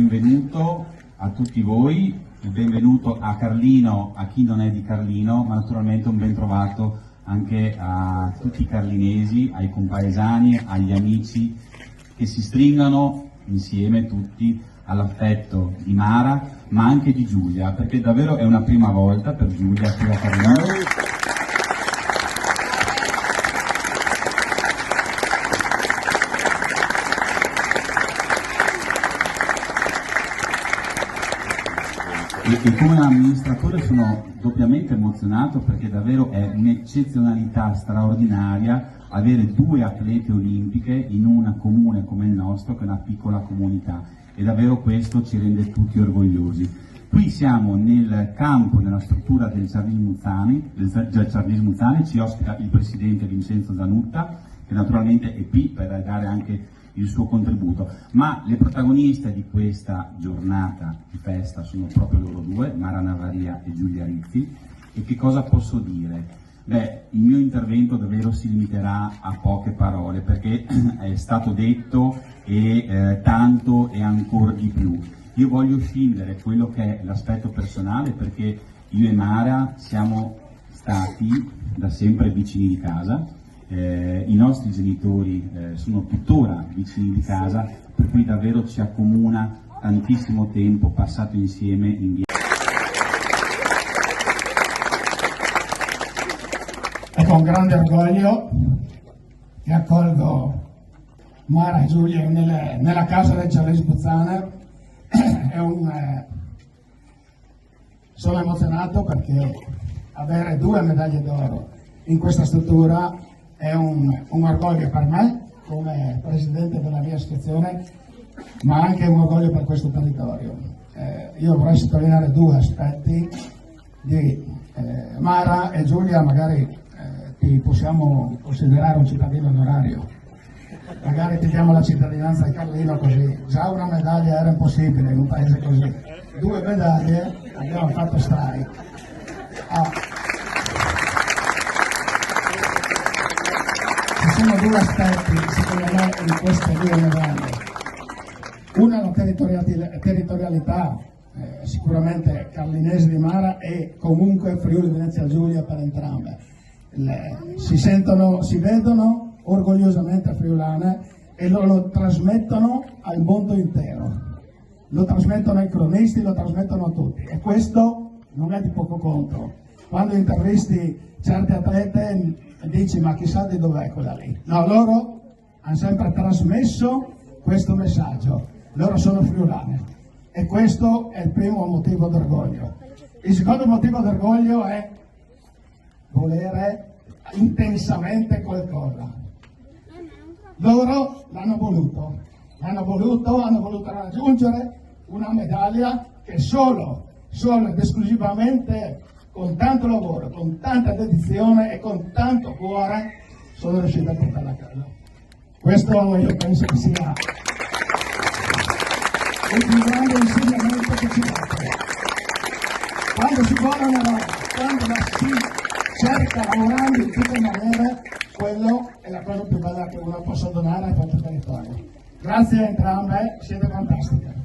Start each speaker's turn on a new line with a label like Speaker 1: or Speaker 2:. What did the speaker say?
Speaker 1: benvenuto a tutti voi, il benvenuto a Carlino, a chi non è di Carlino, ma naturalmente un ben trovato anche a tutti i carlinesi, ai compaesani, agli amici che si stringano insieme tutti all'affetto di Mara, ma anche di Giulia, perché davvero è una prima volta per Giulia qui a Carlino. E come amministratore sono doppiamente emozionato perché davvero è un'eccezionalità straordinaria avere due atlete olimpiche in una comune come il nostro, che è una piccola comunità, e davvero questo ci rende tutti orgogliosi. Qui siamo nel campo, nella struttura del Giardini Muzzani, ci ospita il presidente Vincenzo Zanutta, che naturalmente è qui per dare anche il suo contributo, ma le protagoniste di questa giornata di festa sono proprio loro due, Mara Navaria e Giulia Rizzi. E che cosa posso dire? Beh, il mio intervento davvero si limiterà a poche parole, perché è stato detto e tanto e ancora di più. Io voglio scindere quello che è l'aspetto personale, perché io e Mara siamo stati da sempre vicini di casa. I nostri genitori sono tuttora vicini di casa, per cui davvero ci accomuna tantissimo tempo passato insieme in via.
Speaker 2: È con grande orgoglio che accolgo Mara e Giulia nella casa del Giardini Muzzani. Sono emozionato perché avere 2 medaglie d'oro in questa struttura è un orgoglio per me come presidente della mia associazione, ma anche un orgoglio per questo territorio. Io vorrei sottolineare 2 aspetti di Mara e Giulia. Magari ti possiamo considerare un cittadino onorario, magari ti diamo la cittadinanza di Carlino, così già una medaglia era impossibile in un paese così. 2 medaglie abbiamo fatto strike. Ci sono 2 aspetti secondo me in queste 2 medaglie. Una è la territorialità, sicuramente carlinese di Mara, e comunque Friuli Venezia Giulia per entrambe. Si vedono orgogliosamente friulane e lo trasmettono al mondo intero, lo trasmettono ai cronisti, lo trasmettono a tutti, e questo non è di poco conto. Quando intervisti certe atlete dici ma chissà di dov'è quella lì. No, loro hanno sempre trasmesso questo messaggio, loro sono friulane, e questo è il primo motivo d'orgoglio. Il secondo motivo d'orgoglio è volere intensamente qualcosa. Loro l'hanno voluto raggiungere una medaglia che solo ed esclusivamente con tanto lavoro, con tanta dedizione e con tanto cuore sono riusciti a portarla a casa. Questo io penso che sia il più grande insegnamento che ci dà. Quando si vuole una roba, quando la si cerca lavorando in tutte le maniere, quello è la cosa più bella che uno possa donare a questo territorio. Grazie a entrambe, siete fantastiche.